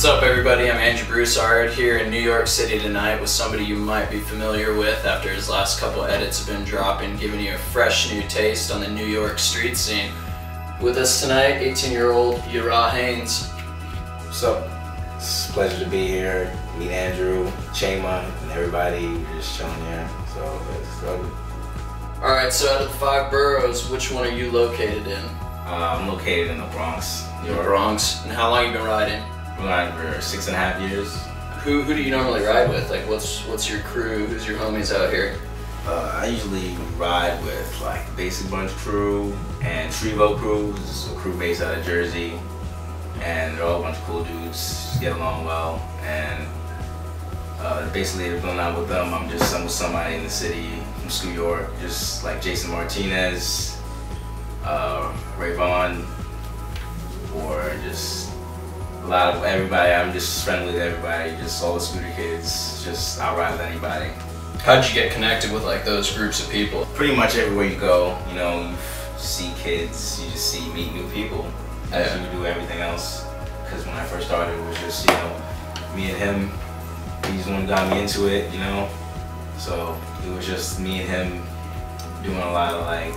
up, everybody? I'm Andrew Broussard here in New York City tonight with somebody you might be familiar with after his last couple edits have been dropping, giving you a fresh new taste on the New York street scene. With us tonight, 18-year-old Yara Haynes. What's up? It's a pleasure to be here. Meet Andrew, Chema, and everybody. We're just chilling here. So let's go. Alright, so out of the 5 boroughs, which one are you located in? I'm located in the Bronx, New The York. Bronx. And how long have you been riding? We're riding for 6.5 years. Who do you normally ride with? Like, what's your crew? Who's your homies out here? I usually ride with like Basic Bunch crew and Trevo crew. This is a crew based out of Jersey, and they're all a bunch of cool dudes. Get along well, and basically if I'm not with them, I'm just with somebody in the city from New York, just like Jason Martinez, Ray Vaughn, or just a lot of everybody. I'm just friendly with everybody, just all the scooter kids, just I'll ride with anybody. How'd you get connected with like those groups of people? Pretty much everywhere you go, you know, you see kids, you just meet new people as you do everything else. Because when I first started, it was just, you know, me and him. He's the one who got me into it, you know. So it was just me and him doing a lot of like,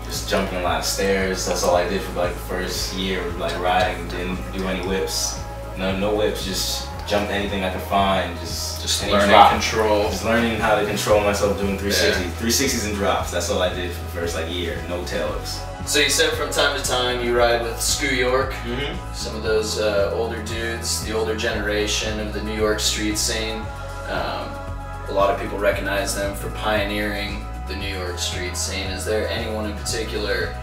just jumping a lot of stairs. That's all I did for like the first year, like riding. Didn't do any whips, no whips. Just jumped anything I could find. Just learning control. Just learning how to control myself doing 360s, Yeah. 360s and drops. That's all I did for the first like year. No tailors. So you said from time to time you ride with Sku York. Mm-hmm. Some of those older dudes, the older generation of the New York street scene. A lot of people recognize them for pioneering the New York street scene. Is there anyone in particular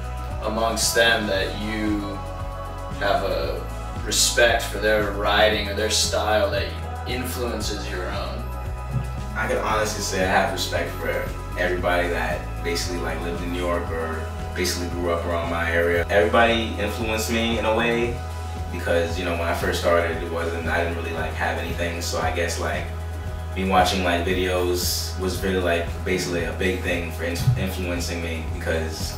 amongst them that you have a respect for their riding or their style that influences your own? I can honestly say I have respect for everybody that basically like lived in New York or basically grew up around my area. Everybody influenced me in a way because, you know, when I first started, I didn't really like have anything, so I guess like me watching like videos was really like basically a big thing for influencing me, because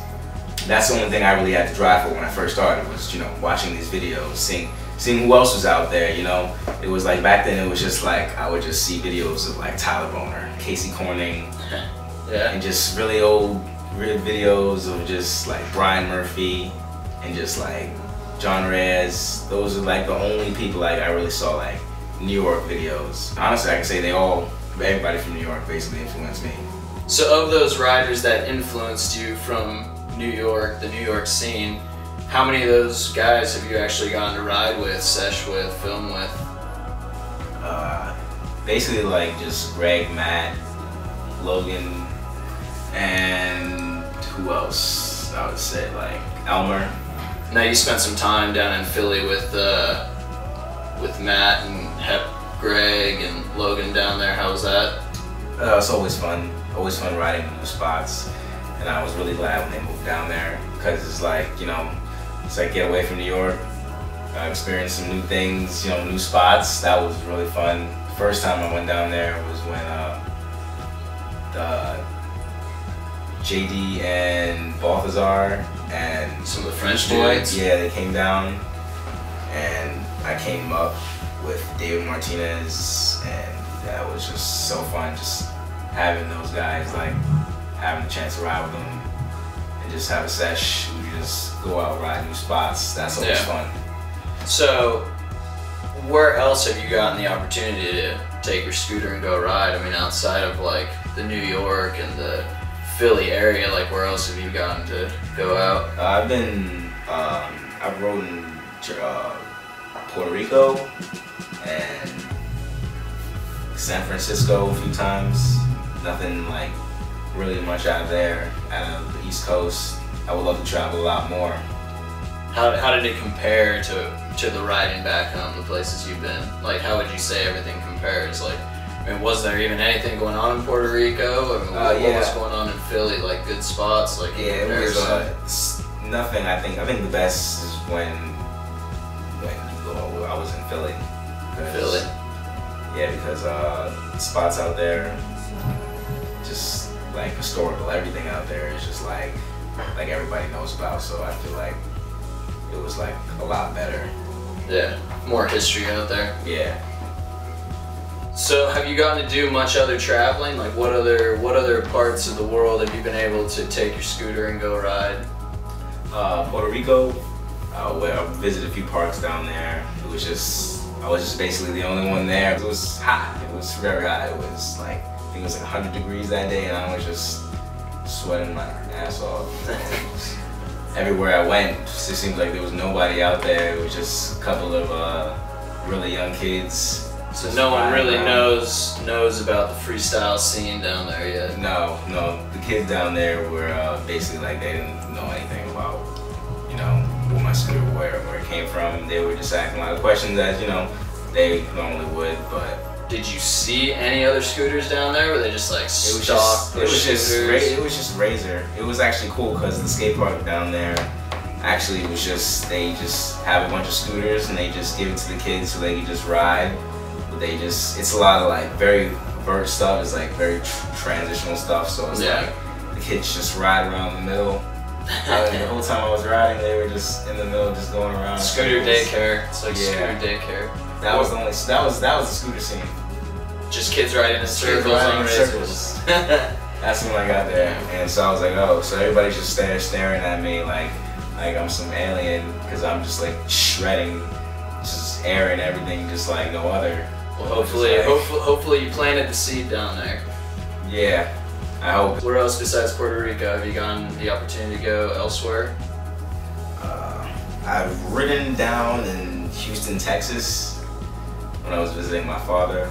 that's the only thing I really had to drive for when I first started was, you know, watching these videos, seeing who else was out there, you know. It was like back then it was just like I would just see videos of like Tyler Boner, Casey Corning, Yeah. and just really old videos of just like Brian Murphy and just like John Reyes. Those are like the only people like I really saw like New York videos. Honestly, I can say everybody from New York basically influenced me. So of those riders that influenced you from New York, the New York scene, how many of those guys have you actually gotten to ride with, sesh with, film with? Basically like just Greg, Matt, Logan, and who else? I would say like Elmer. Now you spent some time down in Philly with Matt and Greg and Logan down there. How was that? It's always fun riding in new spots, and I was really glad when they moved down there because it's like, you know, it's like get away from New York, experience some new things, you know, new spots. That was really fun. The first time I went down there was when JD and Balthazar and Some of the French boys, dudes. yeah, they came down, and I came up with David Martinez, and that was just so fun, just having those guys, like having the chance to ride with them and just have a sesh. We just go out, ride new spots. That's always fun. So where else have you gotten the opportunity to take your scooter and go ride? I mean, outside of like the New York and the Philly area, like where else have you gotten to go out? I've rode in Puerto Rico and San Francisco a few times. Nothing like really much out of there, out of the East Coast. I would love to travel a lot more. How did it compare to the riding back home, the places you've been? Like, how would you say everything compares? Like, I mean, was there even anything going on in Puerto Rico? I mean, what was going on in Philly? Like good spots? Like yeah, it was nothing. I think the best is when I was in Philly. Philly. Yeah, because spots out there, just like historical, everything out there is just like everybody knows about. So I feel like it was like a lot better Yeah, more history out there. Yeah. So have you gotten to do much other traveling? Like what other parts of the world have you been able to take your scooter and go ride? Puerto Rico, where I visited a few parks down there. I was just basically the only one there. It was hot. It was very hot. It was like, I think it was like 100 degrees that day, and I was just sweating my ass off. Everywhere I went, it just seemed like there was nobody out there. It was just a couple of really young kids. So no one really knows about the freestyle scene down there yet? No. The kids down there were basically like, they didn't know anything about, you know, what my scooter, where it came from. They were just asking a lot of questions as, you know, they normally would, but... Did you see any other scooters down there? Were they just like stock? It was just Razor. It was actually cool because the skate park down there actually was just, they just have a bunch of scooters and they just give it to the kids so they can just ride. But they just, it's a lot of like very vert stuff. It's like very transitional stuff. So it's like the kids just ride around the middle. The whole time I was riding, they were just in the middle, just going around. Scooter daycare. It's like scooter daycare. That was the scooter scene. Just kids riding in circles on Razors. That's when I got there, and so I was like, oh, so everybody's just staring at me like I'm some alien because I'm just like shredding, just air and everything, just like no other. Well, hopefully you planted the seed down there. Yeah, I hope. Where else besides Puerto Rico have you gotten the opportunity to go elsewhere? I've ridden down in Houston, Texas, when I was visiting my father,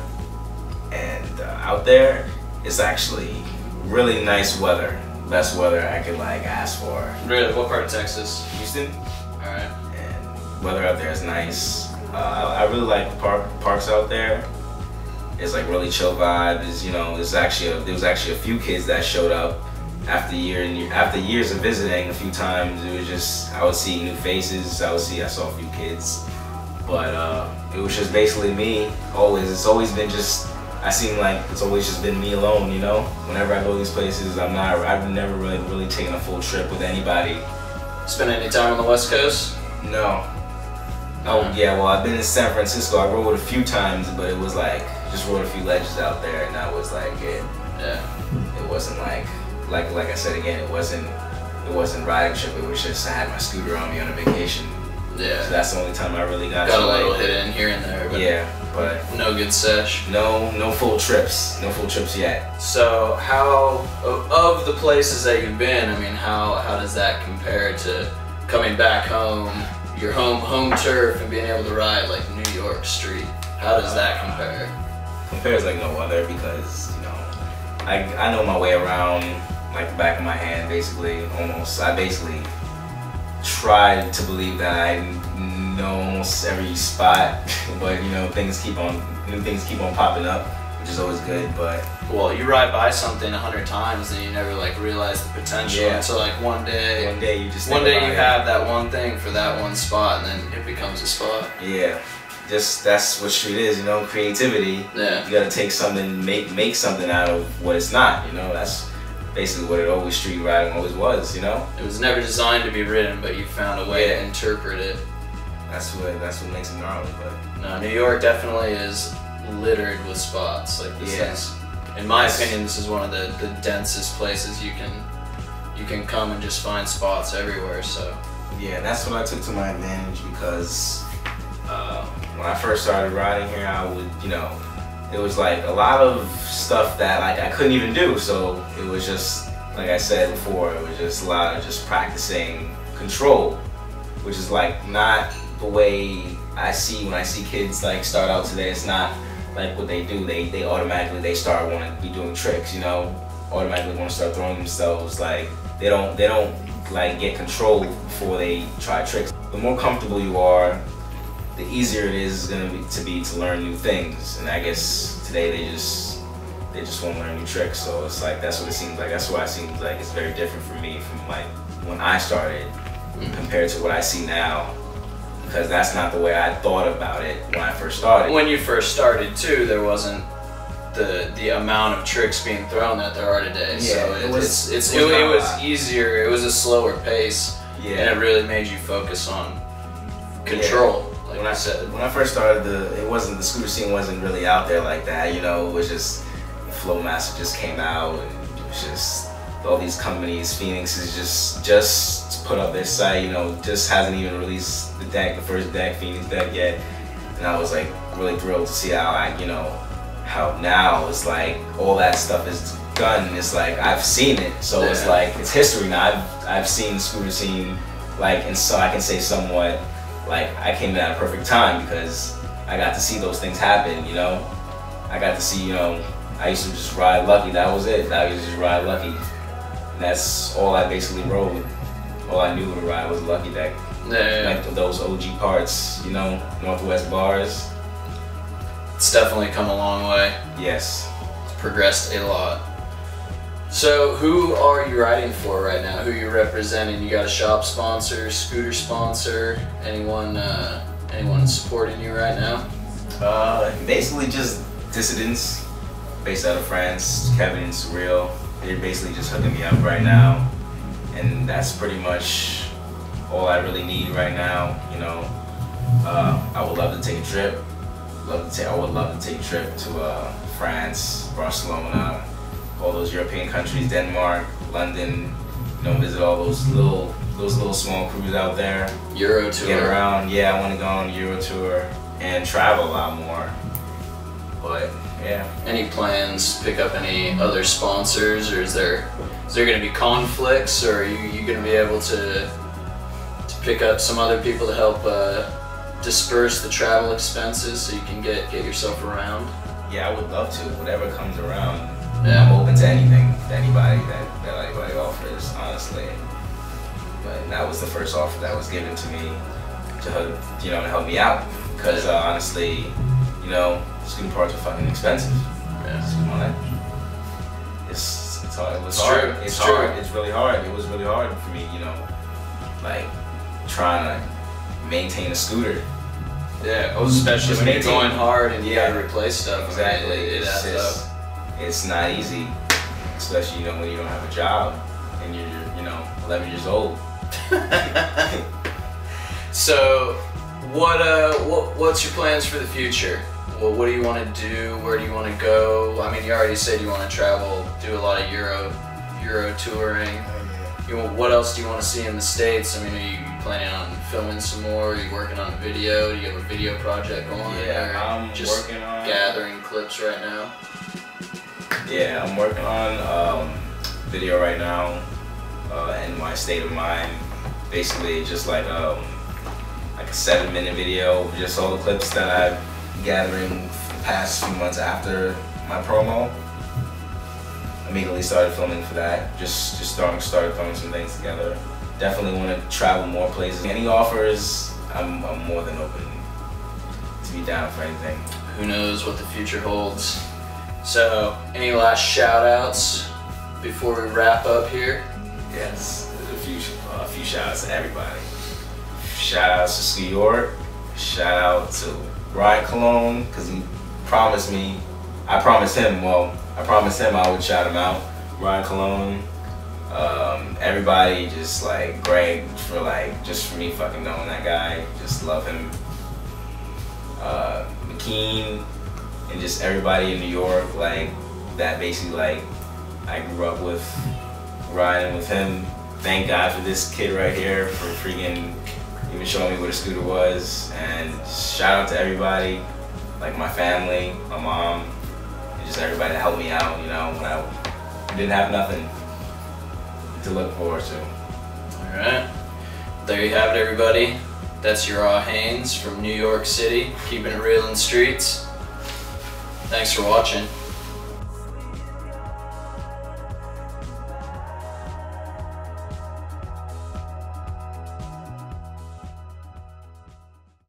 and out there it's actually really nice weather. Best weather I could like ask for. Really? What part of Texas? Houston. All right. And weather out there is nice. I really like the parks out there. It's like really chill vibe. Is, you know, there was actually a few kids that showed up after years of visiting a few times. It was just, I would see new faces. I saw a few kids, but it was just basically me. It's always been just, I seem like it's always just been me alone, you know? Whenever I go to these places, I've never really taken a full trip with anybody. Spend any time on the West Coast? No. Oh yeah, well I've been in San Francisco. I rode a few times, but it was like, just rode a few ledges out there, and that was like it. Yeah. It wasn't like I said again, it wasn't riding trip. It was just I had my scooter on me on a vacation. Yeah. So that's the only time I really got a little hit in here and there, but yeah, but no good sesh. No full trips. No full trips yet. So how, of the places that you've been, I mean, how does that compare to coming back home, your home turf, and being able to ride like New York Street? How does that compare? Compares like no other, because, you know, I know my way around like the back of my hand, basically, almost. I basically tried to believe that I know almost every spot, but you know, new things keep on popping up, which is always good. But well, you ride by something 100 times and you never like realize the potential until like one day you have that one thing for that one spot, and then it becomes a spot. Yeah. Just, that's what street is, you know, creativity. Yeah. You gotta take something, make something out of what it's not, you know. That's basically what street riding always was, you know. It was never designed to be ridden, but you found a way to interpret it. That's what makes it gnarly. But no, New York definitely is littered with spots. Like this is, in my opinion, this is one of the densest places you can come and just find spots everywhere. So yeah, that's what I took to my advantage, because when I first started riding here, I would, you know, it was like a lot of stuff that like I couldn't even do. So it was just, like I said before, it was just a lot of just practicing control, which is like not the way I see when I see kids like start out today. It's not like what they do. They automatically start wanting to be doing tricks, you know, automatically want to start throwing themselves. Like they don't like get control before they try tricks. The more comfortable you are, the easier it is going to be to learn new things. And I guess today they just want to learn new tricks. So it's like, that's what it seems like. That's why it seems like it's very different for me from like when I started compared to what I see now. Because that's not the way I thought about it when I first started. When you first started too, there wasn't the amount of tricks being thrown that there are today. Yeah, so it was easier. It was a slower pace, and it really made you focus on control. Like when I said, when I first started, the scooter scene wasn't really out there like that. You know, it was just Flowmaster just came out, and it was just all these companies. Phoenix is just put up their site. You know, just hasn't even released the first deck, Phoenix deck yet. And I was like really thrilled to see how now it's like all that stuff is done. It's like I've seen it, so it's like it's history now. I've seen the scooter scene, like, and so I can say somewhat like I came at a perfect time because I got to see those things happen. You know, I got to see, you know, I used to just ride Lucky. That was it. I used to just ride Lucky. And that's all I basically rode. All I knew to ride was Lucky deck. Like those OG parts, you know, Northwest bars. It's definitely come a long way. Yes. It's progressed a lot. So who are you riding for right now? Who are you representing? You got a shop sponsor, scooter sponsor, anyone supporting you right now? Basically just dissidents based out of France, Kevin and Surreal. They're basically just hooking me up right now. And that's pretty much all I really need right now, you know. I would love to take a trip. I would love to take a trip to France, Barcelona, all those European countries, Denmark, London. You know, visit all those little small crews out there. Euro tour. Get around. Yeah, I want to go on a Euro tour and travel a lot more. But yeah. Any plans to pick up any other sponsors, or is there going to be conflicts, or are you going to be able to pick up some other people to help disperse the travel expenses so you can get yourself around? Yeah, I would love to. Whatever comes around, yeah. I'm open to anything that anybody offers, honestly. But that was the first offer that was given to me to help me out. Because honestly, you know, scooter parts are fucking expensive. Yeah. It's hard. It was It's hard. true. It's It's hard. true. It's really hard. It was really hard for me, you know, like trying to maintain a scooter. Yeah, especially when you're going hard and you gotta replace stuff. Exactly. It adds up. It's not easy, especially, you know, when you don't have a job and you're 11 years old. So, what's your plans for the future? Well, what do you want to do? Where do you want to go? I mean, you already said you want to travel, do a lot of Euro touring. What else do you want to see in the States? I mean, are you planning on filming some more? Are you working on a video? Do you have a video project going? Yeah, I'm just working on gathering clips right now. Yeah, I'm working on video right now, in my state of mind. Basically, just like a 7-minute video, just all the clips that I'm gathering the past few months after my promo. Immediately started filming for that. Just started throwing some things together. Definitely want to travel more places. Any offers, I'm more than open to be down for anything. Who knows what the future holds. So, any last shout outs before we wrap up here? Yes, there's a few shout outs to everybody. Shout outs to Ski York. Shout out to Ryan Cologne, because he promised me, I promised him I would shout him out. Ryan Cologne. Everybody, just like Greg, just for me fucking knowing that guy, just love him. McKean, and just everybody in New York, like, that basically, like, I grew up with, riding with him. Thank God for this kid right here for freaking even showing me what a scooter was. And shout out to everybody, like my family, my mom, and just everybody that helped me out, you know, when I didn't have nothing to look forward to. Alright, there you have it, everybody. That's Yara Haynes from New York City, keeping it real in the streets. Thanks for watching.